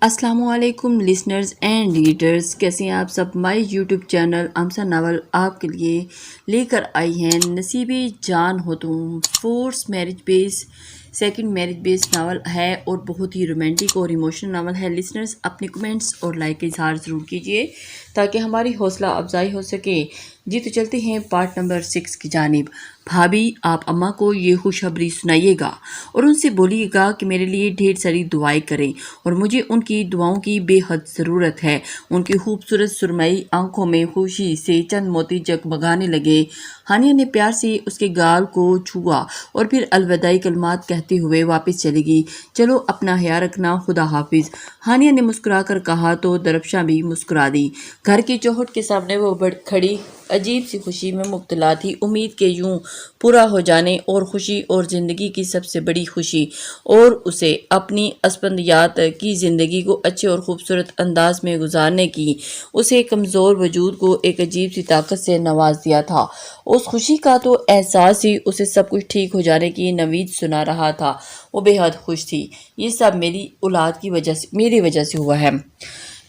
السلام علیکم listeners and readers, کیسے ہیں آپ سب؟ مائی یوٹیوب چینل امسا ناول آپ کے لیے لے کر آئی ہیں نصیبِ جان ہو تم، فورس میرج بیس سیکنڈ میرج بیس ناول ہے اور بہت ہی رومانٹک اور ایموشنل ناول ہے۔ لسنرز اپنے کمنٹس اور لائک کا اظہار ضرور کیجیے تاکہ ہماری حوصلہ افزائی ہو سکے۔ جی تو چلتے ہیں پارٹ نمبر 6 کی جانب۔ بھابھی، آپ اماں کو یہ خوشخبری سنائیے گا اور ان سے بولیے گا کہ میرے لیے ڈھیر ساری دعائیں کریں اور مجھے ان کی دعاؤں کی بے حد ضرورت ہے۔ ان کی خوبصورت سرمئی آنکھوں میں خوشی سے چند موتی جگمگانے لگے۔ ہانیہ نے پیار سے اس کے گال کو چھوا اور پھر الوداعی کلمات کہتے ہوئے واپس چلی گئی۔ چلو اپنا خیال رکھنا، خدا حافظ، ہانیہ نے مسکرا کر کہا تو درفشاں بھی مسکرا دی۔ گھر کی چوکھٹ کے سامنے وہ کھڑی عجیب سی خوشی میں مبتلا تھی، امید کے یوں پورا ہو جانے اور خوشی اور زندگی کی سب سے بڑی خوشی، اور اسے اپنی اسپندیات کی زندگی کو اچھے اور خوبصورت انداز میں گزارنے کی اسے کمزور وجود کو ایک عجیب سی طاقت سے نواز دیا تھا۔ اس خوشی کا تو احساس ہی اسے سب کچھ ٹھیک ہو جانے کی نوید سنا رہا تھا۔ وہ بے حد خوش تھی۔ یہ سب میری اولاد کی وجہ سے، میری وجہ سے ہوا ہے۔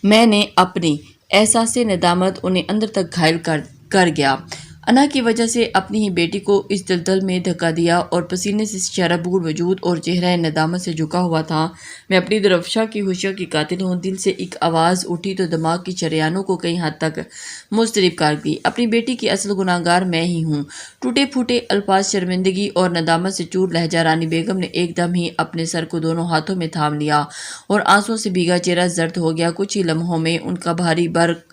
میں نے اپنی احساس ندامت انہیں اندر تک گھائل کر گیا۔ انا کی وجہ سے اپنی ہی بیٹی کو اس دلدل میں دھکا دیا اور پسینے سے شرابور وجود اور چہرہ ندامت سے جھکا ہوا تھا۔ میں اپنی درفشاں کی خوشیوں کی قاتل ہوں۔ دل سے ایک آواز اٹھی تو دماغ کی شریانوں کو کئی حد تک مضطرب کر دی۔ اپنی بیٹی کی اصل گناہگار میں ہی ہوں۔ ٹوٹے پھوٹے الفاظ، شرمندگی اور ندامت سے چور لہجہ رانی بیگم نے ایک دم ہی اپنے سر کو دونوں ہاتھوں میں تھام لیا اور آنسوؤں سے بھیگا چہرہ زرد ہو گیا۔ کچھ ہی لمحوں میں ان کا بھاری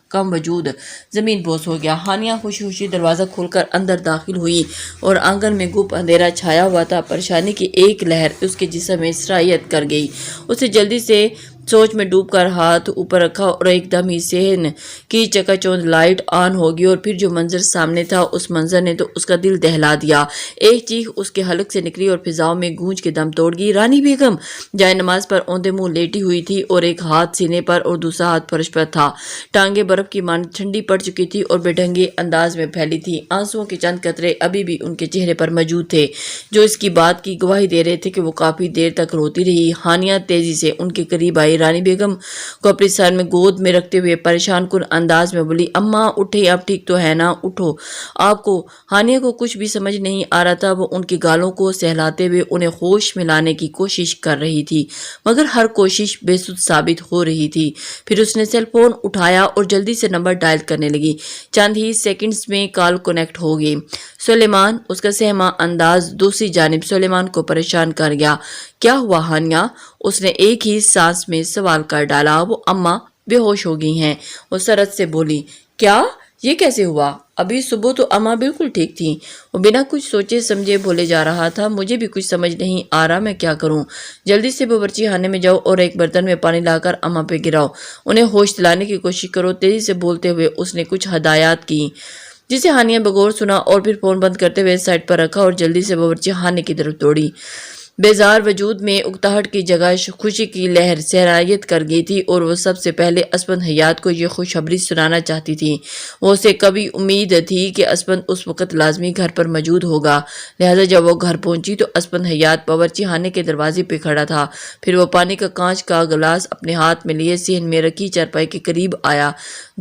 کم وجود زمین بوس ہو گیا۔ ہانیہ خوشی خوشی دروازہ کھول کر اندر داخل ہوئی اور آنگن میں گپ اندھیرا چھایا ہوا تھا۔ پریشانی کی ایک لہر اس کے جسم میں سرایت کر گئی۔ اسے جلدی سے سوچ میں ڈوب کر ہاتھ اوپر رکھا اور ایک دم ہی صحن کی چکا چوند لائٹ آن ہوگی اور پھر جو منظر سامنے تھا، اس منظر نے تو اس کا دل دہلا دیا۔ ایک چیخ اس کے حلق سے نکلی اور فضاؤں میں گونج کے دم توڑ گئی۔ رانی بیگم جائے نماز پر اوندے منہ لیٹی ہوئی تھی اور ایک ہاتھ سینے پر اور دوسرا ہاتھ فرش پر تھا۔ ٹانگیں برف کی مانند ٹھنڈی پڑ چکی تھی اور بے ڈھنگے انداز میں پھیلی تھی۔ آنسوؤں کے چند قطرے ابھی بھی ان کے چہرے پر موجود تھے، جو اس کی بات کی گواہی دے رہے تھے کہ وہ کافی دیر تک روتی رہی۔ ہانیہ تیزی سے ان کے قریب آئی، رانی بیگم کو اپنے سر میں گود میں رکھتے ہوئے پریشان کن انداز میں بولی، اماں اٹھے، اب ٹھیک تو ہے نا، اٹھو۔ آپ کو؟ ہانیہ کو کچھ بھی سمجھ نہیں آ رہا تھا۔ وہ ان کی گالوں کو سہلاتے ہوئے انہیں ہوش میں لانے کی کوشش کر رہی تھی، مگر ہر کوشش بے سود ثابت ہو رہی تھی۔ پھر اس نے سیل فون اٹھایا اور جلدی سے نمبر ڈائل کرنے لگی۔ چند ہی سیکنڈز میں کال کنیکٹ ہو گئی۔ سلیمان، اس کا سہما انداز دوسری جانب سلیمان کو پریشان کر گیا۔ کیا ہوا ہانیہ؟ اس نے ایک ہی سانس میں سوال کر ڈالا۔ وہ اماں بے ہوش ہو گئی ہیں، وہ سرعت سے بولی۔ کیا؟ یہ کیسے ہوا؟ ابھی صبح تو اماں بالکل ٹھیک تھیں۔ وہ بنا کچھ سوچے سمجھے بولے جا رہا تھا، مجھے بھی کچھ سمجھ نہیں آ رہا، میں کیا کروں؟ جلدی سے باورچی خانے میں جاؤ اور ایک برتن میں پانی لا کر اماں پہ گراؤ، انہیں ہوش دلانے کی کوشش کرو، تیزی سے بولتے ہوئے اس نے کچھ ہدایات کی، جسے ہانیہ بغور سنا اور پھر فون بند کرتے ہوئے سائڈ پر رکھا اور جلدی سے باورچی خانے کی طرف دوڑی۔ بیزار وجود میں اکتاہٹ کی جگہ خوشی کی لہر سرایت کر گئی تھی اور وہ سب سے پہلے اسپند حیات کو یہ خوشخبری سنانا چاہتی تھی۔ وہ اسے کبھی امید تھی کہ اسپند اس وقت لازمی گھر پر موجود ہوگا، لہذا جب وہ گھر پہنچی تو اسپند حیات باورچی خانے کے دروازے پہ کھڑا تھا۔ پھر وہ پانی کا کانچ کا گلاس اپنے ہاتھ میں لیے صحن میں رکھی چارپائی کے قریب آیا۔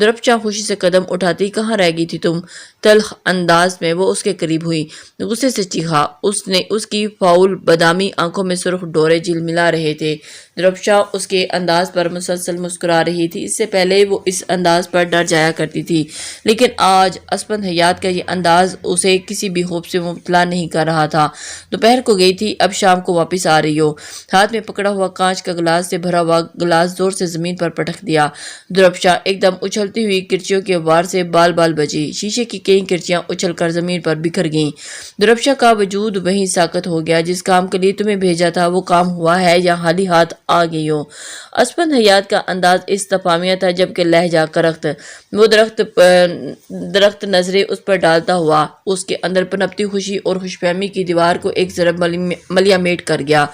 درفشاں خوشی سے قدم اٹھاتی، کہاں رہ گئی تھی تم؟ تلخ انداز میں وہ اس کے قریب ہوئی، غصے سے چیخا۔ اس کی فاؤل بادامی آنکھوں میں سرخ ڈورے جلملا رہے تھے۔ درفشاں اس کے انداز پر مسلسل مسکرا رہی تھی۔ اس سے پہلے وہ اس انداز پر ڈر جایا کرتی تھی، لیکن آج اسپند حیات کا یہ انداز اسے کسی بھی خوف سے مبتلا نہیں کر رہا تھا۔ دوپہر کو گئی تھی، اب شام کو واپس آ رہی ہو۔ ہاتھ میں پکڑا ہوا کانچ کا گلاس سے بھرا ہوا گلاس زور سے زمین پر پٹک دیا۔ درفشاں ایک دم اچھلتی ہوئی کرچیوں کے وار سے بال بال بچی۔ شیشے کی کئی کرچیاں اچھل کر زمین پر بکھر گئیں۔ درفشاں کا وجود وہیں ساکت ہو گیا۔ جس کام کے لیے تمہیں بھیجا تھا وہ کام ہوا ہے یا خالی ہاتھ آ گئی ہو؟ اسپند حیات کا انداز استفہامیہ تھا، جبکہ لہجہ کرخت۔ وہ درخت نظریں اس پر ڈالتا ہوا اس کے اندر پنپتی خوشی اور خوش فہمی کی دیوار کو ایک ضرب ملیا میٹ کر گیا۔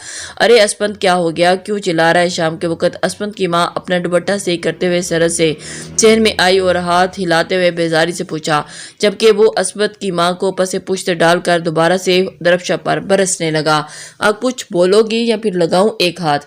ارے اسپند، کیا ہو گیا؟ کیوں چلا رہا ہے شام کے وقت؟ اسپند کی ماں اپنا دوپٹہ صحیح کرتے ہوئے سرعت سے صحن میں آئی اور ہاتھ ہلاتے ہوئے بیزاری سے پوچھا، جبکہ وہ اسپند کی ماں کو پس پشت ڈال کر دوبارہ سے درفشاں پر برسنے لگا۔ اب کچھ بولو گی یا پھر لگاؤں ایک ہاتھ؟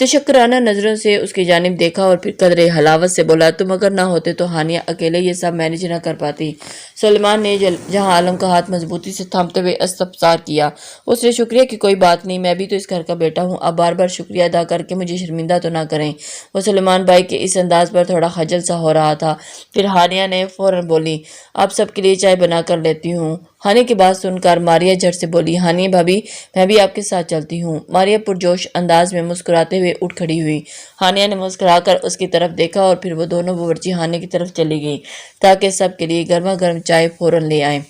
تشکرانہ نظروں سے اس کی جانب دیکھا اور پھر قدرے حلاوت سے بولا، تم اگر نہ ہوتے تو ہانیہ اکیلے یہ سب مینیج نہ کر پاتی۔ سلیمان نے جہاں عالم کا ہاتھ مضبوطی سے تھامتے ہوئے استفسار کیا۔ اس نے شکریہ کی کوئی بات نہیں، میں بھی تو اس گھر کا بیٹا ہوں، اب بار بار شکریہ ادا کر کے مجھے شرمندہ تو نہ کریں۔ وہ سلیمان بھائی کے اس انداز پر تھوڑا خجل سا ہو رہا تھا۔ پھر ہانیہ نے فوراً بولی، آپ سب کے لیے چائے بنا کر لیتی ہوں۔ ہانیہ کی بات سن کر ماریہ جھٹ سے بولی، ہانیہ بھابی میں بھی آپ کے ساتھ چلتی ہوں۔ ماریہ پرجوش انداز میں مسکراتے ہوئے اٹھ کھڑی ہوئی۔ ہانیہ نے مسکرا کر اس کی طرف دیکھا اور پھر وہ دونوں باورچی خانے کی طرف چلی گئی تاکہ سب کے لیے گرما گرم چائے فوراً لے آئیں۔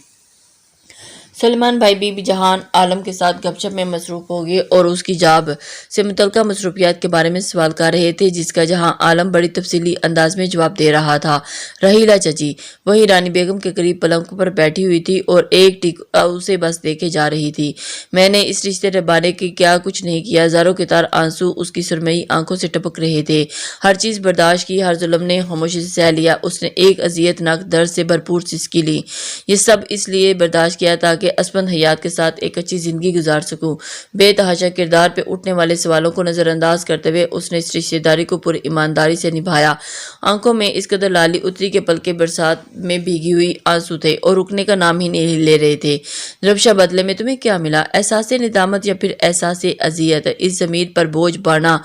سلیمان بھائی بی بی جہان عالم کے ساتھ گپ شپ میں مصروف ہو گئے اور اس کی جاب سے متعلقہ مصروفیات کے بارے میں سوال کر رہے تھے، جس کا جہاں عالم بڑی تفصیلی انداز میں جواب دے رہا تھا۔ رحیلہ چچی وہی رانی بیگم کے قریب پلنگ پر بیٹھی ہوئی تھی اور ایک ٹک اسے بس دیکھے جا رہی تھی۔ میں نے اس رشتے نبھانے کی کیا کچھ نہیں کیا، زاروں کے تار آنسو اس کی سرمئی آنکھوں سے ٹپک رہے تھے۔ ہر چیز برداشت کی، ہر ظلم نے خاموشی سے سہ لیا۔ اس نے ایک اذیت ناک درد سے بھرپور سسکی لی۔ یہ سب اس لیے برداشت کیا تاکہ اسپند حیات کے ساتھ ایک اچھی زندگی گزار سکوں۔ بے تحاشا کردار پہ اٹھنے والے سوالوں کو نظر انداز کرتے ہوئے اس نے اس رشتہ داری کو پوری ایمانداری سے نبھایا۔ آنکھوں میں اس قدر لالی اتری کہ پلکیں برسات میں بھیگی ہوئی آنسو تھے اور رکنے کا نام ہی نہیں لے رہے تھے۔ دربشا بدلے میں تمہیں کیا ملا؟ احساس ندامت یا پھر احساس اذیت؟ اس ضمیر پر بوجھ بانا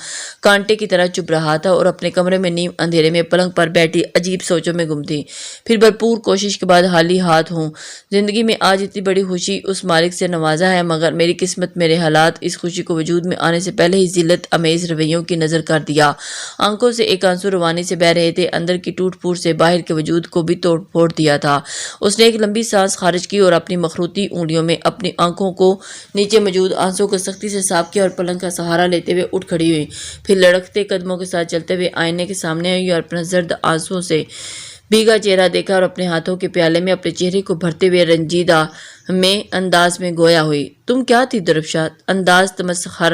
کانٹے کی طرح چبھ رہا تھا اور اپنے کمرے میں نیم اندھیرے میں پلنگ پر بیٹھی عجیب سوچوں میں گم تھی۔ پھر بھرپور کوشش کے بعد حالی ہاتھ ہوں۔ زندگی میں آج اتنی بڑی خوشی اس مالک سے نوازا ہے، مگر میری قسمت، میرے حالات اس خوشی کو وجود میں آنے سے پہلے ہی ذلت امیز رویوں کی نظر کر دیا۔ آنکھوں سے ایک آنسو روانی سے بہہ رہے تھے، اندر کی ٹوٹ پھوٹ سے باہر کے وجود کو بھی توڑ پھوڑ دیا تھا۔ اس نے ایک لمبی سانس خارج کی اور اپنی مخروطی انگلیوں میں اپنی آنکھوں کو نیچے موجود آنسو کو سختی سے صاف کیا اور پلنگ کا سہارا لیتے ہوئے اٹھ کھڑی ہوئی۔ پھر لڑکتے قدموں کے ساتھ چلتے ہوئے آئینے کے سامنے آئی اور اپنا زرد آنسوؤں سے بھیگا چہرہ دیکھا اور اپنے ہاتھوں کے پیالے میں اپنے چہرے کو بھرتے ہوئے رنجیدہ میں انداز میں گویا ہوئی۔ تم کیا تھی دربشا؟ انداز تمسخر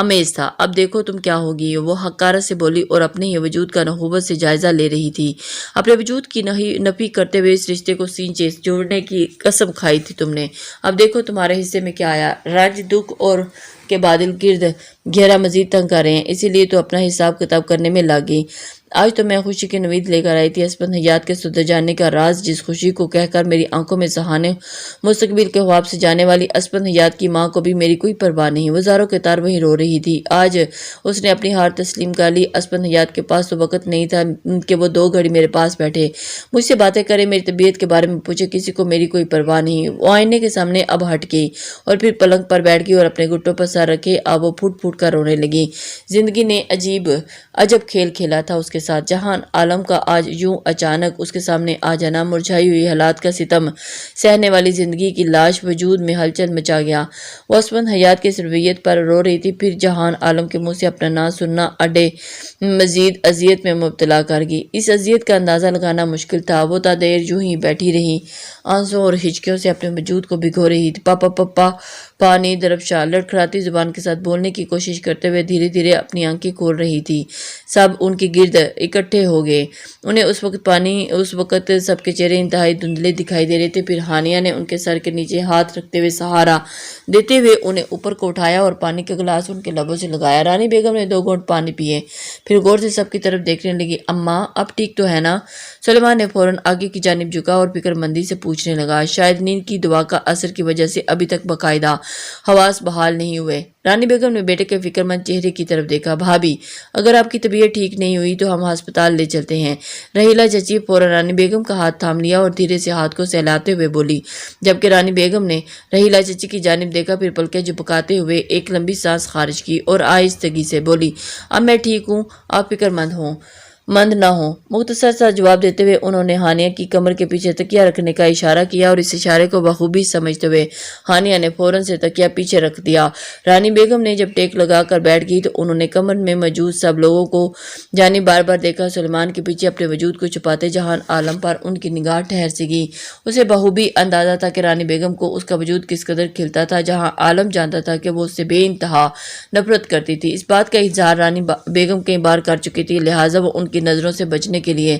امیز تھا۔ اب دیکھو تم کیا ہوگی، وہ حقارت سے بولی اور اپنے ہی وجود کا نخوت سے جائزہ لے رہی تھی۔ اپنے وجود کی نفی کرتے ہوئے اس رشتے کو سینچے جوڑنے کی قسم کھائی تھی تم نے۔ اب دیکھو تمہارے حصے میں کیا آیا۔ رنج، دکھ اور کے بادل گرد گھیرا مزید تنگ کر رہے ہیں، اسی لیے تو اپنا حساب کتاب کرنے میں لگ گئی۔ آج تو میں خوشی کی نوید لے کر آئی تھی، اسپند حیات کے سدھر جانے کا راز، جس خوشی کو کہہ کر میری آنکھوں میں سہانے مستقبل کے خواب سے جانے والی اسپند حیات کی ماں کو بھی میری کوئی پرواہ نہیں۔ وہ زاروں کے تار وہیں رو رہی تھی۔ آج اس نے اپنی ہار تسلیم کر لی۔ اسپند حیات کے پاس تو وقت نہیں تھا کہ وہ 2 گھڑی میرے پاس بیٹھے، مجھ سے باتیں کرے، میری طبیعت کے بارے میں پوچھے، کسی کو میری کوئی پرواہ نہیں۔ وہ آئینے کے سامنے اب ہٹ گئی اور پھر پلنگ پر بیٹھ گئی اور اپنے گھٹوں پر سر رکھے اب وہ پھوٹ پھوٹ کر رونے لگی۔ زندگی نے عجب کھیل کھیلا تھا اس کے ساتھ۔ جہان عالم کا آج یوں اچانک اس کے سامنے آ جانا، مرجھائی ہوئی حالات کا ستم سہنے والی زندگی کی لاش وجود میں ہلچل مچا گیا۔ وہ اسپند حیات کی اس رویت پر رو رہی تھی، پھر جہان عالم کے منہ سے اپنا نام سننا اڈے مزید اذیت میں مبتلا کر گئی۔ اس اذیت کا اندازہ لگانا مشکل تھا۔ وہ تا دیر یوں ہی بیٹھی رہی، آنسوں اور ہچکیوں سے اپنے وجود کو بھگو رہی تھی۔ پاپا پاپا پانی۔ دربشا لڑکھڑاتی زبان کے ساتھ بولنے کی کوشش کرتے ہوئے دھیرے دھیرے اپنی آنکھیں کھول رہی تھی۔ سب ان کے گرد اکٹھے ہو گئے۔ انہیں اس وقت سب کے چہرے انتہائی دھندلے دکھائی دے رہے تھے۔ پھر ہانیہ نے ان کے سر کے نیچے ہاتھ رکھتے ہوئے سہارا دیتے ہوئے انہیں اوپر کو اٹھایا اور پانی کا گلاس ان کے لبوں سے لگایا۔ رانی بیگم نے 2 گھونٹ پانی پیے، پھر غور سے سب کی طرف دیکھنے لگی۔ اماں اب ٹھیک تو ہے نا؟ سلیمان نے فوراً آگے کی جانب جھکا اور فکر مندی سے پوچھنے لگا۔ شاید نیند کی دوا کا اثر کی وجہ سے ابھی تک باقاعدہ حواس بحال نہیں ہوئے۔ رانی بیگم نے بیٹے کے فکر مند چہرے کی طرف دیکھا۔ بھابی اگر آپ کی طبیعت ٹھیک نہیں ہوئی تو ہم ہسپتال لے چلتے ہیں۔ رحیلہ چچی فوراً رانی بیگم کا ہاتھ تھام لیا اور دھیرے سے ہاتھ کو سہلاتے ہوئے بولی، جبکہ رانی بیگم نے رحیلہ چچی کی جانب دیکھا، پھر پلکیں جھپکاتے ہوئے ایک لمبی سانس خارج کی اور آہستگی سے بولی، اب میں ٹھیک ہوں، آپ فکر مند نہ ہوں۔ مختصر سا جواب دیتے ہوئے انہوں نے ہانیہ کی کمر کے پیچھے تکیہ رکھنے کا اشارہ کیا اور اس اشارے کو بخوبی سمجھتے ہوئے ہانیہ نے فوراً سے تکیہ پیچھے رکھ دیا۔ رانی بیگم نے جب ٹیک لگا کر بیٹھ گئی تو انہوں نے کمر میں موجود سب لوگوں کو جانب بار بار دیکھا۔ سلیمان کے پیچھے اپنے وجود کو چھپاتے جہان عالم پر ان کی نگاہ ٹھہر سی گئی۔ اسے بخوبی اندازہ تھا کہ رانی بیگم کو اس کا وجود کس قدر کھلتا تھا۔ جہاں عالم جانتا تھا کہ وہ اس سے بے انتہا نفرت کرتی تھی۔ اس بات کا اظہار رانی بیگم کئی بار کر چکی تھی، لہٰذا وہ ان کی نظروں سے بچنے کے لیے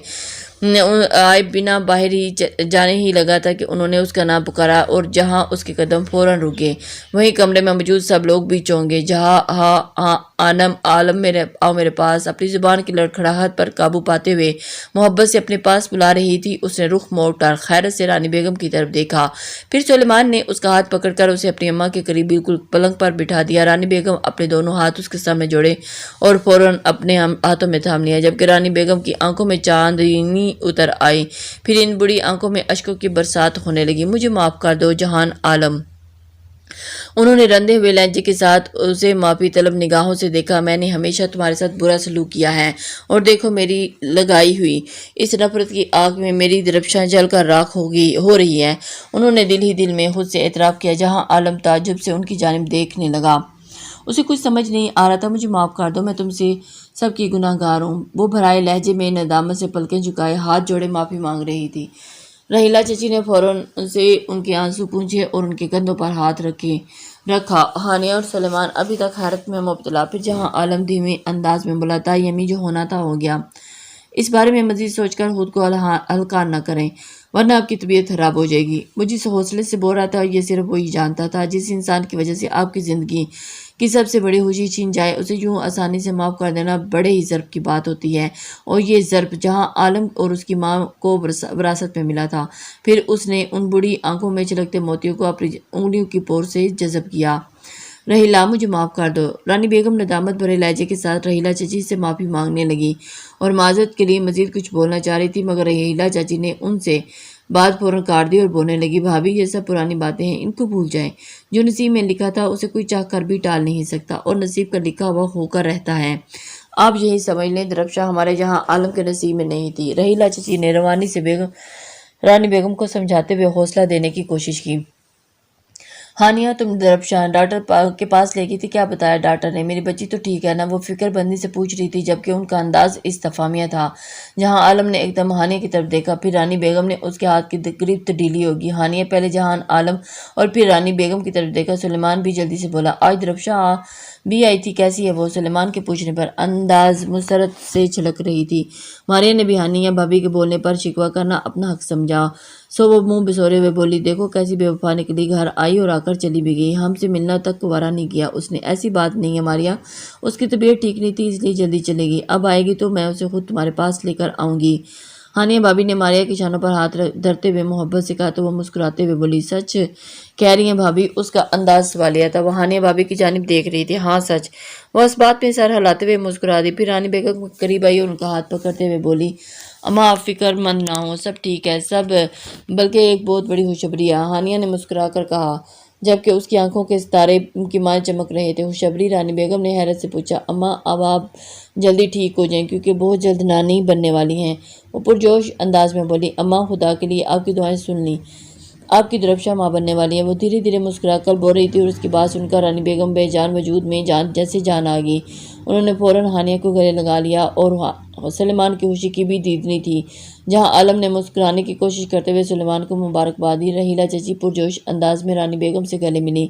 آئے بنا باہر ہی جانے ہی لگا تھا کہ انہوں نے اس کا نام پکارا اور جہاں اس کے قدم فوراً رک گئے، وہیں کمرے میں موجود سب لوگ بھی چونک گئے۔ جہاں عالم میرے پاس۔ اپنی زبان کی لڑکھڑاہٹ پر قابو پاتے ہوئے محبت سے اپنے پاس بلا رہی تھی، اس نے رخ موڑ کر خیرت سے رانی بیگم کی طرف دیکھا۔ پھر سلیمان نے اس کا ہاتھ پکڑ کر اسے اپنی اماں کے قریب بالکل پلنگ پر بٹھا دیا۔ رانی بیگم اپنے دونوں ہاتھ اس کے سامنے جوڑے اور فوراً اپنے ہاتھوں میں تھام لیا، جبکہ رانی بیگم کی آنکھوں میں چاندنی اتر آئی۔ پھر ان بڑی آنکھوں میں اشکوں کی برسات ہونے لگی۔ مجھے معاف کر دو جہان عالم۔ انہوں نے رندے ہوئے لہجے کے ساتھ اسے معافی طلب نگاہوں سے دیکھا۔ میں نے ہمیشہ تمہارے ساتھ برا سلوک کیا ہے، اور دیکھو میری لگائی ہوئی اس نفرت کی آگ میں میری درفشاں جل کر راکھ ہو رہی ہے۔ انہوں نے دل ہی دل میں خود سے اعتراف کیا۔ جہاں عالم تعجب سے ان کی جانب دیکھنے لگا۔ اسے کچھ سمجھ نہیں آ رہا تھا۔ مجھے معاف کر دو، میں تم سے سب کی گناہ گار ہوں۔ وہ بھرائے لہجے میں ندامت سے پلکیں جھکائے ہاتھ جوڑے معافی مانگ رہی تھی۔ رحیلہ چچی نے فوراً سے ان کے آنسو پونچھے اور ان کے کندھوں پر ہاتھ رکھا۔ ہانیہ اور سلیمان ابھی تک حیرت میں مبتلا۔ پھر جہاں عالم دھیمے انداز میں بولا، تائی امی، جو ہونا تھا ہو گیا۔ اس بارے میں مزید سوچ کر خود کو ہلکا نہ کریں، ورنہ آپ کی طبیعت خراب ہو جائے گی۔ مجھے اس حوصلے سے بول رہا تھا، یہ صرف وہی جانتا تھا جس انسان کی وجہ سے آپ کی زندگی کی سب سے بڑی خوشی چھین جائے، اسے یوں آسانی سے معاف کر دینا بڑے ہی ضرب کی بات ہوتی ہے۔ اور یہ ضرب جہاں عالم اور اس کی ماں کو وراثت میں ملا تھا۔ پھر اس نے ان بڑی آنکھوں میں چلکتے موتیوں کو اپنی انگلیوں کی پور سے جذب کیا۔ رحیلہ، مجھے معاف کر دو۔ رانی بیگم ندامت بھرے لہجے کے ساتھ رحیلہ چچی سے معافی مانگنے لگی اور معذرت کے لیے مزید کچھ بولنا چاہ رہی تھی، مگر رحیلہ چچی نے ان سے بات فوراً کاٹ دی اور بولنے لگی، بھابھی، یہ سب پرانی باتیں ہیں، ان کو بھول جائیں۔ جو نصیب میں لکھا تھا اسے کوئی چاہ کر بھی ٹال نہیں سکتا، اور نصیب کا لکھا ہوا ہو کر رہتا ہے۔ آپ یہی سمجھ لیں، درفشاں ہمارے جہاں عالم کے نصیب میں نہیں تھی۔ رحیلہ چچی نے روانی سے رانی بیگم کو سمجھاتے ہوئے حوصلہ دینے کی کوشش کی۔ ہانیہ، تم درفشاں ڈاکٹر کے پاس لے گئی تھی، کیا بتایا ڈاکٹر نے؟ میری بچی تو ٹھیک ہے نا؟ وہ فکر بندی سے پوچھ رہی تھی، جبکہ ان کا انداز استفہامیہ تھا۔ جہاں عالم نے ایک دم ہانیہ کی طرف دیکھا، پھر رانی بیگم نے اس کے ہاتھ کی گرفت ڈھیلی ہوگی۔ ہانیہ پہلے جہان عالم اور پھر رانی بیگم کی طرف دیکھا۔ سلیمان بھی جلدی سے بولا، آج درفشاں بھی آئی تھی، کیسی ہے وہ؟ سلیمان کے پوچھنے پر انداز مسرت سے چھلک رہی تھی۔ ماریا نے بھی ہانیہ بھابھی کے بولنے پر شکوہ کرنا اپنا حق سمجھا، سو وہ منہ بسورے ہوئے بولی، دیکھو کیسی بے وفا نکلی، گھر آئی اور آ کر چلی بھی گئی، ہم سے ملنا تک گوارا نہیں کیا اس نے۔ ایسی بات نہیں ہے ماریا، اس کی طبیعت ٹھیک نہیں تھی، اس لیے جلدی چلے گی۔ اب آئے گی تو میں اسے خود تمہارے پاس لے کر آؤں گی۔ ہانیہ بھابھی نے ماریا کے شانوں پر ہاتھ دھرتے ہوئے محبت سے کہا تو وہ مسکراتے ہوئے بولی، سچ کہہ رہی ہیں بھابھی؟ اس کا انداز سوالیہ تھا۔ وہ ہانیہ بھابھی کی جانب دیکھ رہی تھی۔ ہاں سچ، وہ اس بات پہ سر ہلاتے ہوئے مسکرا دی۔ پھر رانی بیگم کے قریب آئی اور ان کا ہاتھ پکڑتے ہوئے بولی، اماں آپ فکر مند نہ ہو، سب ٹھیک ہے، سب بلکہ ایک بہت بڑی خوشخبری ہے، ہانیہ نے مسکرا کر کہا، جبکہ اس کی آنکھوں کے ستارے کی ماں چمک رہے تھے۔ خوشخبری؟ رانی بیگم نے حیرت سے پوچھا، اماں اب آپ جلدی ٹھیک ہو جائیں، کیونکہ بہت جلد نانی بننے والی ہیں۔ وہ پرجوش انداز میں بولی، اماں خدا کے لیے آپ کی دعائیں سن لیں، آپ کی درفشاں ماں بننے والی ہے۔ وہ دھیرے دھیرے مسکرا کر بول رہی تھی اور اس کی بات سن کر رانی بیگم بے جان وجود میں جیسے جان آ گئی۔ انہوں نے فوراً ہانیہ کو گلے لگا لیا اور سلیمان کی خوشی کی بھی دیدنی تھی۔ جہاں عالم نے مسکرانے کی کوشش کرتے ہوئے سلیمان کو مبارکباد دی، رحیلہ چچی پرجوش انداز میں رانی بیگم سے گلے ملی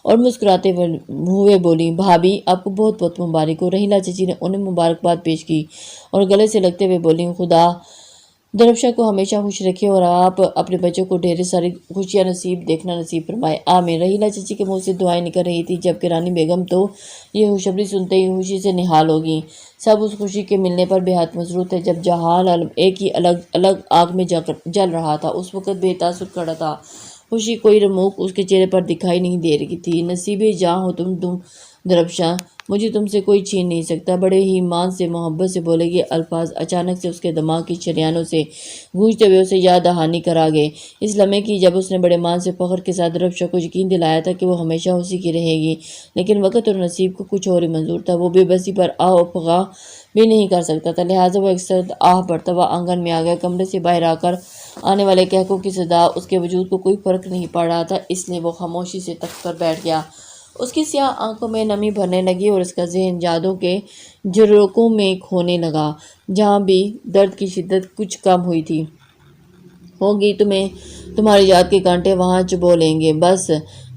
اور مسکراتے ہوئے بولی، بھابھی آپ کو بہت بہت مبارک ہو۔ رحیلہ چچی نے انہیں مبارکباد پیش کی اور گلے سے لگتے ہوئے بولی، خدا درفشاں کو ہمیشہ خوش رکھے اور آپ اپنے بچوں کو ڈھیر ساری خوشیاں دیکھنا نصیب فرمائے، آمین۔ رحیلہ چچی کے منہ سے دعائیں نکل رہی تھی، جبکہ رانی بیگم تو یہ خوشخبری سنتے ہی خوشی سے نہال ہو گئی۔ سب اس خوشی کے ملنے پر بے حد مسرور تھے۔ جب جہان عالم ایک ہی الگ آگ میں جل رہا تھا، اس وقت بے تاثر کھڑا تھا، خوشی کوئی رموق اس کے چہرے پر دکھائی نہیں دے رہی تھی۔ نصیب جاں ہو تم درفشاں، مجھے تم سے کوئی چھین نہیں سکتا، بڑے ہی مان سے محبت سے بولے گئے الفاظ اچانک سے اس کے دماغ کی شریانوں سے گونجتے ہوئے اسے یاد دہانی کرا گئے اس لمحے کی جب اس نے بڑے مان سے فخر کے ساتھ درفشاں کو یقین دلایا تھا کہ وہ ہمیشہ اسی کی رہے گی، لیکن وقت اور نصیب کو کچھ اور ہی منظور تھا۔ وہ بے بسی پر آہ و فغاں بھی نہیں کر سکتا تھا، لہٰذا وہ ایک سرد آہ بھرتا ہوا آنگن میں آ گیا۔ کمرے سے باہر آ کر آنے والے قہقہوں کی صدا اس کے وجود کو کوئی فرق نہیں پڑ رہا تھا، اس لیے وہ خاموشی سے تخت پر بیٹھ گیا۔ اس کی سیاہ آنکھوں میں نمی بھرنے لگی اور اس کا ذہن یادوں کے جھروکوں میں کھونے لگا۔ جہاں بھی درد کی شدت کچھ کم ہوئی تھی، ہوگی تمہاری یاد کے کانٹے وہاں چبو لیں گے، بس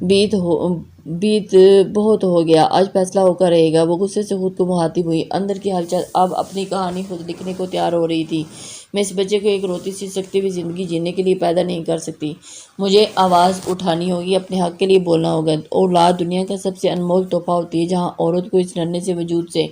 بیت بہت ہو گیا، آج فیصلہ ہو کر رہے گا۔ وہ غصے سے خود کو مخاطب ہوئی، اندر کی ہلچل اب اپنی کہانی خود لکھنے کو تیار ہو رہی تھی۔ میں اس بچے کو ایک روتی سی سکتی ہوئی زندگی جینے کے لیے پیدا نہیں کر سکتی۔ مجھے آواز اٹھانی ہوگی، اپنے حق کے لیے بولنا ہوگا۔ اولاد دنیا کا سب سے انمول تحفہ ہوتی ہے۔ جہاں عورت کو اس ننھے سے وجود سے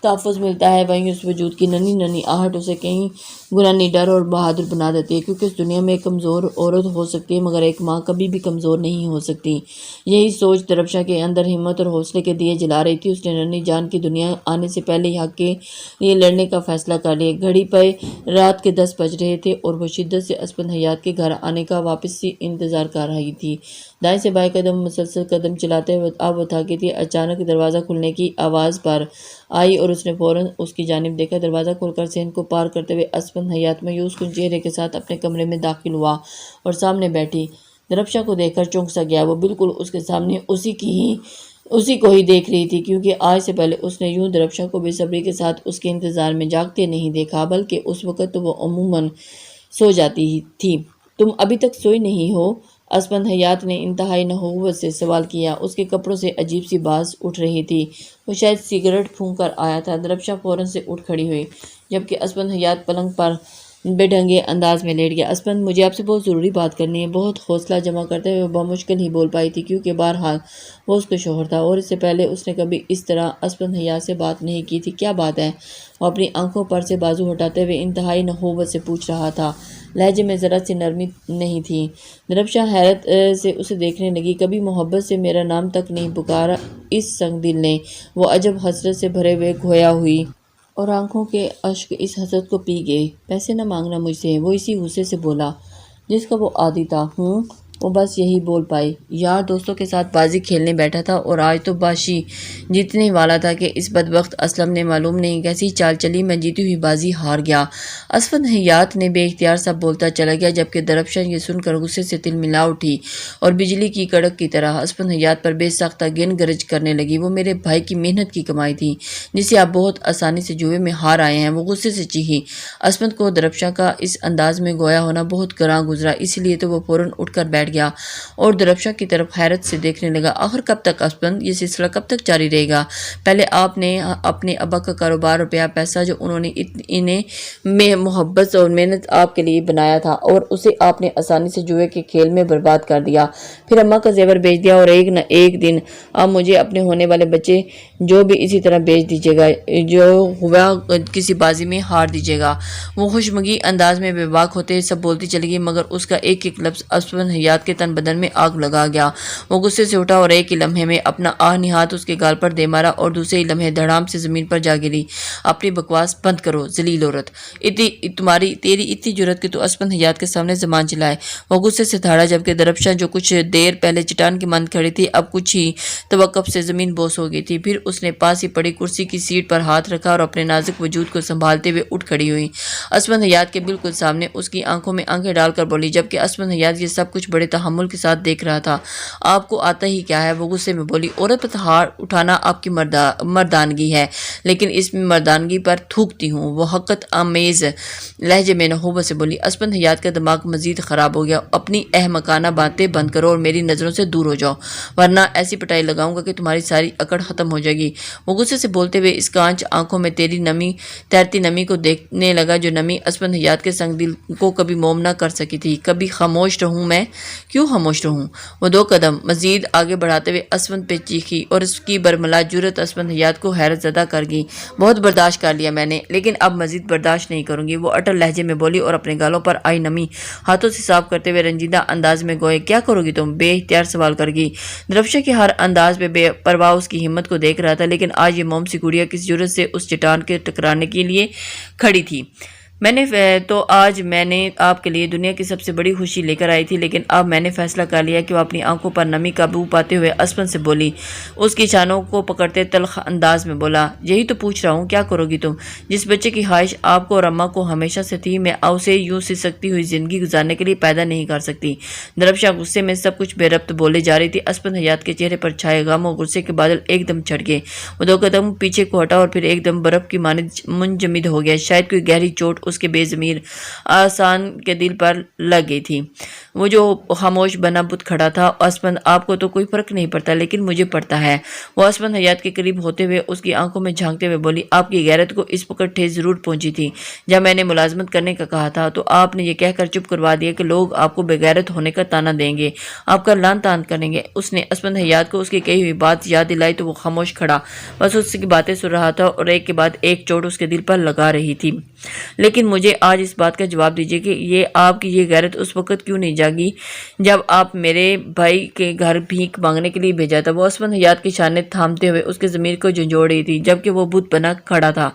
تحفظ ملتا ہے، وہیں اس وجود کی ننھی ننھی آہٹ اسے کہیں گنا نڈر اور بہادر بنا دیتی ہے، کیونکہ اس دنیا میں ایک کمزور عورت ہو سکتی ہے مگر ایک ماں کبھی بھی کمزور نہیں ہو سکتی۔ یہی سوچ دربشا کے اندر ہمت اور حوصلے کے دیے جلا رہی تھی۔ اس نے ننھی جان کی دنیا آنے سے پہلے ہی حق کے لیے لڑنے کا فیصلہ کر لیا۔ گھڑی پہ رات کے 10 بج رہے تھے اور وہ شدت سے اسپند حیات کے گھر آنے کا واپس سی انتظار کر رہی تھی۔ دائیں سے بائیں قدم مسلسل قدم چلاتے ہوئے اب وہ تھکی تھی۔ اچانک دروازہ کھلنے کی آواز پر آئی اور اس نے فوراً اس کی جانب دیکھا۔ دروازہ کھول کر صحن کو پار کرتے ہوئے اسپند حیات مایوس کن چہرے کے ساتھ اپنے کمرے میں داخل ہوا اور سامنے بیٹھی دربشا کو دیکھ کر چونک سا گیا۔ وہ بالکل اس کے سامنے اسی کو ہی دیکھ رہی تھی، کیونکہ آج سے پہلے اس نے یوں دربشا کو بے صبری کے ساتھ اس کے انتظار میں جاگتے نہیں دیکھا، بلکہ اس وقت تو وہ عموماً سو جاتی تھی۔ تم ابھی تک سوئی نہیں ہو؟ اسپند حیات نے انتہائی نحوست سے سوال کیا۔ اس کے کپڑوں سے عجیب سی باز اٹھ رہی تھی، وہ شاید سگریٹ پھونک کر آیا تھا۔ دربشا فوراً سے اٹھ کھڑی ہوئی، جبکہ اسپند حیات پلنگ پر بے ڈھنگے انداز میں لیٹ گیا۔ اسپند، مجھے آپ سے بہت ضروری بات کرنی ہے۔ بہت حوصلہ جمع کرتے ہوئے بمشکل ہی بول پائی تھی، کیونکہ بہرحال وہ اس کا شوہر تھا اور اس سے پہلے اس نے کبھی اس طرح اسپند حیات سے بات نہیں کی تھی۔ کیا بات ہے؟ وہ اپنی آنکھوں پر سے بازو ہٹاتے ہوئے انتہائی نحوست سے پوچھ رہا تھا۔ لہجے میں ذرا سی نرمی نہیں تھی۔ دربشا حیرت سے اسے دیکھنے لگی۔ کبھی محبت سے میرا نام تک نہیں پکارا اس سنگ دل نے، وہ عجب حسرت سے بھرے ہوئے کھویا ہوئی اور آنکھوں کے اشک اس حسرت کو پی گئے۔ پیسے نہ مانگنا مجھ سے، وہ اسی غصے سے بولا جس کا وہ عادی تھا۔ وہ بس یہی بول پائی۔ یار دوستوں کے ساتھ بازی کھیلنے بیٹھا تھا اور آج تو باشی جیتنے والا تھا کہ اس بدبخت اسلم نے معلوم نہیں کیسی چال چلی، میں جیتی ہوئی بازی ہار گیا۔ اسپند حیات نے بے اختیار سا بولتا چلا گیا، جبکہ دربشا یہ سن کر غصے سے تل ملا اٹھی اور بجلی کی کڑک کی طرح اسپند حیات پر بے ساختہ گن گرج کرنے لگی۔ وہ میرے بھائی کی محنت کی کمائی تھی، جسے آپ بہت آسانی سے جوئے میں ہار آئے ہیں، وہ غصے سے چیخی۔ اسپند کو دربشا کا اس انداز میں گویا ہونا بہت گراں گزرا، اسی لیے تو وہ فوراً اٹھ کر بیٹھ گیا اور دربشا کی طرف حیرت سے دیکھنے لگا۔ آخر کب تک اسپند، یہ سلسلہ کب تک جاری رہے گا؟ پہلے آپ نے اپنے ابا کا کاروبار، روپیہ پیسہ جو انہوں نے انہیں محبت اور محنت آپ کے لیے بنایا تھا، اور اسے آپ نے آسانی سے جوئے کے کھیل میں برباد کر دیا۔ پھر اماں کا زیور بیچ دیا اور ایک نہ ایک دن آپ مجھے اپنے ہونے والے بچے جو بھی اسی طرح بیچ دیجیے گا، جو ہوا کسی بازی میں ہار دیجیے گا۔ وہ خوشمگی انداز میں بے باک ہوتے سب بولتی چلی گئی، مگر اس کا ایک ایک لفظ اسپند حیات کے تن بدن میں آگ لگا گیا۔ وہ غصے سے اٹھا اور ایک ہی لمحے میں اپنا آہنی ہاتھ اس کے گال پر دے مارا اور دوسرے ہی لمحے دھڑام سے زمین پر جا گری۔ اپنی بکواس بند کرو ذلیل عورت، تیری اتنی جرأت کہ تو اسپند حیات کے سامنے زبان چلائے۔ وہ غصے سے دھاڑا، جبکہ دربشا جو کچھ دیر پہلے چٹان کی مانند کھڑی تھی اب کچھ ہی توقف سے زمین بوس ہو گئی تھی۔ پھر اس نے پاس ہی پڑی کرسی کی سیٹ پر ہاتھ رکھا اور اپنے نازک وجود کو سنبھالتے ہوئے اٹھ کھڑی ہوئی۔ اسپند حیات کے بالکل سامنے اس کی آنکھوں میں آنکھیں ڈال کر بولی، جبکہ اسپند حیات یہ سب کچھ بڑے تحمل کے ساتھ دیکھ رہا تھا۔ آپ کو آتا ہی کیا ہے؟ وہ غصے میں بولی۔ عورت پر ہاتھ اٹھانا آپ کی مردانگی ہے، لیکن اس میں مردانگی پر تھوکتی ہوں، وہ حقارت آمیز لہجے میں نحوست سے بولی۔ اسپند حیات کا دماغ مزید خراب ہو گیا۔ اپنی احمقانہ باتیں بند کرو اور میری نظروں سے دور ہو جاؤ، ورنہ ایسی پٹائی لگاؤں گا کہ تمہاری ساری اکڑ ختم ہو جائے گی۔ وہ غصے سے بولتے ہوئے اس کانچ آنکھوں میں تیرتی نمی کو دیکھنے لگا، جو نمی اسپند حیات کے سنگ دل کو کبھی موم نہ کر سکی تھی۔ کبھی خاموش رہوں میں؟ کیوں خاموش رہوں؟ وہ 2 قدم مزید آگے بڑھاتے ہوئے اسپند پہ چیخی اور اس کی برملا جرأت اسپند حیات کو حیرت زدہ کر گئی۔ بہت برداشت کر لیا میں نے، لیکن اب مزید برداشت نہیں کروں گی، وہ اٹل لہجے میں بولی اور اپنے گالوں پر آئی نمی ہاتھوں سے صاف کرتے ہوئے رنجیدہ انداز میں گوئے۔ کیا کرو گی تم؟ بے اختیار سوال کر گئی۔ دربشا کے ہر انداز پہ بے پرواہ اس کی ہمت کو دیکھ رہا تھا، لیکن آج یہ موم سی گڑیا کس جرأت سے اس چٹان کے ٹکرانے کے لیے کھڑی تھی؟ آج میں نے آپ کے لیے دنیا کی سب سے بڑی خوشی لے کر آئی تھی، لیکن اب میں نے فیصلہ کر لیا کہ وہ اپنی آنکھوں پر نمی قابو پاتے ہوئے اسپند سے بولی، اس کی چانوں کو پکڑتے تلخ انداز میں بولا، یہی تو پوچھ رہا ہوں، کیا کرو گی تم؟ جس بچے کی خواہش آپ کو اور اماں کو ہمیشہ سے تھی، میں اسے یوں سکتی ہوئی زندگی گزارنے کے لیے پیدا نہیں کر سکتی۔ دربشا غصے میں سب کچھ بے ربط بولے جا رہی تھی۔ اسپند حیات کے چہرے پر چھائے غم اور غصے کے بادل ایک دم چھٹ گئے۔ وہ 2 قدم پیچھے کو ہٹا اور پھر ایک دم برف کی مانند منجمد ہو گیا، شاید کوئی گہری چوٹ اس کے بے ضمیر آسان کے دل پر لگ گئی تھی۔ وہ جو خاموش بنا بت کھڑا تھا، اسپند آپ کو تو کوئی فرق نہیں پڑتا لیکن مجھے پڑتا ہے۔ وہ اسپند حیات کے قریب ہوتے ہوئے اس کی آنکھوں میں جھانکتے ہوئے بولی، آپ کی غیرت کو اس وقت ٹھیس ضرور پہنچی تھی جب میں نے ملازمت کرنے کا کہا تھا، تو آپ نے یہ کہہ کر چپ کروا دیا کہ لوگ آپ کو بے غیرت ہونے کا تانا دیں گے، آپ کا لعن طعن کریں گے۔ اس نے اسپند حیات کو اس کی کہی ہوئی بات یاد دلائی تو وہ خاموش کھڑا بس اس کی باتیں سن رہا تھا اور ایک کے بعد ایک چوٹ اس کے دل پر لگا رہی تھی۔ لیکن مجھے آج اس بات کا جواب دیجیے کہ یہ آپ کی یہ غیرت اس وقت کیوں نہیں جاگی جب آپ میرے بھائی کے گھر بھیک مانگنے کے لیے بھیجا تھا؟ وہ اسپند حیات کی شانے تھامتے ہوئے اس کے ضمیر کو جھنجھوڑ رہی تھی جبکہ وہ بت بنا کھڑا تھا،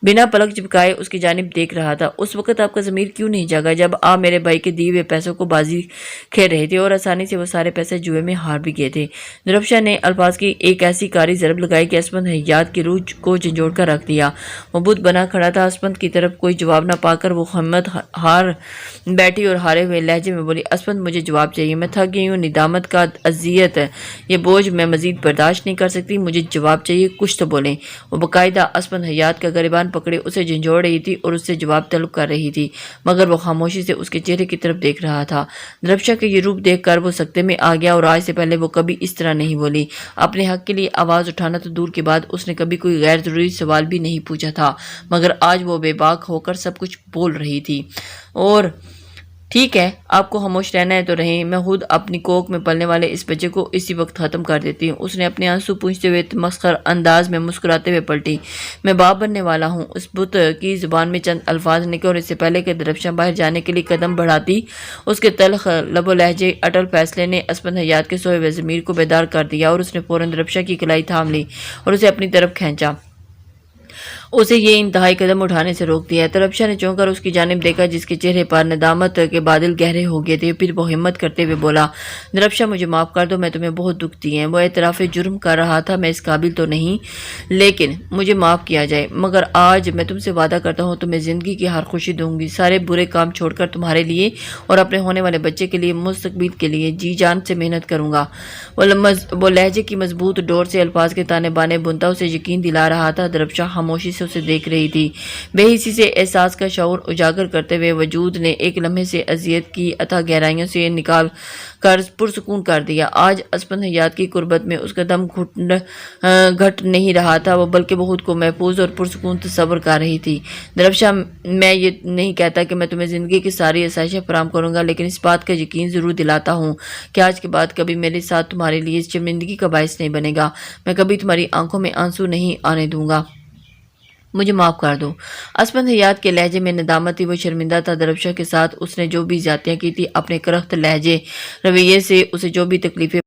بنا پلک جھپکائے اس کی جانب دیکھ رہا تھا۔ اس وقت آپ کا ضمیر کیوں نہیں جاگا جب آپ میرے بھائی کے دیے ہوئے پیسوں کو بازی کھیل رہے تھے اور آسانی سے وہ سارے پیسے جوئے میں ہار بھی گئے تھے؟ درفشا نے الفاظ کی ایک ایسی کاری ضرب لگائی کہ اسپند حیات کی روح کو جھنجھوڑ کر رکھ دیا۔ وہ بت بنا کھڑا تھا۔ اسپند کی طرف کوئی جواب نہ پا کر وہ ہمت ہار بیٹھی اور ہارے ہوئے لہجے میں بولی، اسپند مجھے جواب چاہیے، میں تھک گئی ہوں، ندامت کا اذیت یہ بوجھ میں مزید برداشت نہیں کر سکتی، مجھے جواب چاہیے، کچھ تو بولیں۔ وہ باقاعدہ اسپند حیات کا گریبان پکڑے اسے جھنجھوڑ رہی تھی اور اس سے جواب طلب کر رہی تھی، مگر وہ خاموشی سے اس کے چہرے کی طرف دیکھ رہا تھا۔ درفشا کے یہ روپ دیکھ کر وہ سکتے میں آ گیا اور آج سے پہلے وہ کبھی اس طرح نہیں بولی۔ اپنے حق کے لیے آواز اٹھانا تو دور کے بعد اس نے کبھی کوئی غیر ضروری سوال بھی نہیں پوچھا تھا، مگر آج وہ بے باک ہو کر سب کچھ بول رہی تھی۔ اور ٹھیک ہے، آپ کو خاموش رہنا ہے تو رہیں، میں خود اپنی کوکھ میں پلنے والے اس بچے کو اسی وقت ختم کر دیتی ہوں۔ اس نے اپنے آنسو پوچھتے ہوئے تمسخر انداز میں مسکراتے ہوئے پلٹی۔ میں باپ بننے والا ہوں۔ اس بت کی زبان میں چند الفاظ نکلے اور اس سے پہلے کہ درفشا باہر جانے کے لیے قدم بڑھاتی، اس کے تلخ لب و لہجے اٹل فیصلے نے اسپند حیات کے سوئے ہوئے ضمیر کو بیدار کر دیا اور اس نے فوراً درفشا کی کلائی تھام لی اور اسے اپنی طرف کھینچا، اسے یہ انتہائی قدم اٹھانے سے روک دیا۔ درفشا نے چونک کر اس کی جانب دیکھا جس کے چہرے پر ندامت کے بادل گہرے ہو گئے تھے۔ پھر وہ ہمت کرتے ہوئے بولا، درفشا مجھے معاف کر دو، میں تمہیں بہت دکھ دی ہے۔ وہ اعتراف جرم کر رہا تھا، میں اس قابل تو نہیں، لیکن مجھے معاف کیا جائے۔ مگر آج میں تم سے وعدہ کرتا ہوں تمہیں زندگی کی ہر خوشی دوں گی، سارے برے کام چھوڑ کر تمہارے لیے اور اپنے ہونے والے بچے کے لیے، مستقبل کے لیے جی جان سے محنت کروں گا۔ وہ لہجے کی مضبوط ڈور سے الفاظ کے تانے بانے بنتا اسے یقین دلا رہا تھا۔ درفشا خاموشی سے اسے دیکھ رہی تھی، بے حسی سے احساس کا شعور اجاگر کرتے ہوئے وجود نے ایک لمحے سے اذیت کی اتھاہ گہرائیوں سے نکال کر پرسکون کر دیا۔ آج اسپند حیات کی قربت میں اس کا دم گھٹ نہیں رہا تھا، وہ بلکہ وہ خود کو محفوظ اور پرسکون تصور کر رہی تھی۔ درفشا، میں یہ نہیں کہتا کہ میں تمہیں زندگی کی ساری آسائشیں فراہم کروں گا، لیکن اس بات کا یقین ضرور دلاتا ہوں کہ آج کے بعد کبھی میرے ساتھ تمہارے لیے شرمندگی کا باعث نہیں بنے گا۔ میں کبھی تمہاری آنکھوں میں آنسو نہیں آنے دوں گا، مجھے معاف کر دو۔ اسپند حیات کے لہجے میں ندامت تھی، وہ شرمندہ تھا۔ درفشا کے ساتھ اس نے جو بھی زیادتیاں کی تھی، اپنے کرخت لہجے رویے سے اسے جو بھی تکلیفیں